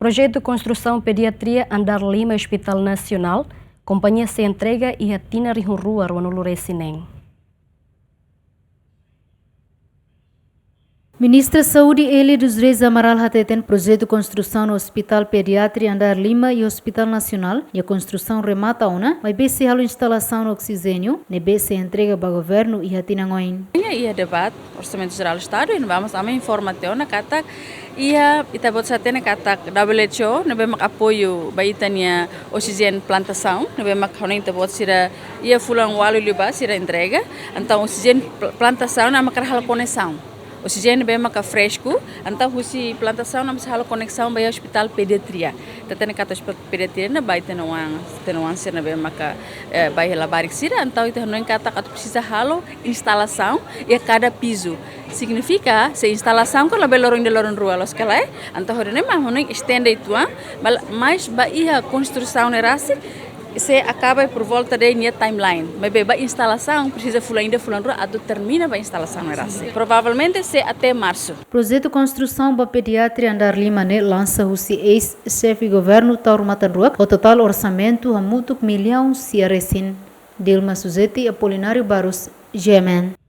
Projeto de construção pediatria Andar Lima Hospital Nacional, companhia se entrega e atina rihurua ruanulure sineng. Ministra da Saúde Elia dos Reis Amaral Hateten projeto de construção no Hospital Pediatria Andar Lima e Hospital Nacional e a construção remata ona, vai ver se a instalação no oxigênio, nebe se entrega para o governo e hatinangoin. Ia debate orçamento geral do Estado e vamos a informação na kata ia itabot sa atin na kata WHO nebe mak apoio baitania oxigênio plantação nebe mak honing itabot sira ia fulang walu liba sira entrega então oxigênio plantação na makarhal conexão. Oxigênio bem maca fresco, então husi plantação não precisa conexão para o hospital pediatria. Tetene kata hospital pediatria na baita tenuan ser na bem maca baia labarik sira, então itu não kata kata precisa halo instalação e a cada piso. Significa se instalação com a belorong de lorong rua los calai, então hore nem mais não estende itu, mas baia construção nerasi se acaba por volta de minha timeline. Mas a instalação precisa ainda fulano até termina a instalação era assim. Provavelmente se até março. Projeto de construção da pediatria Andar Lima ne lança o ex-chefe de governo Tauro Matanrua. O total orçamento a muito milhão se aresin. Dilma Suzeti Apolinário Barros, Gemen.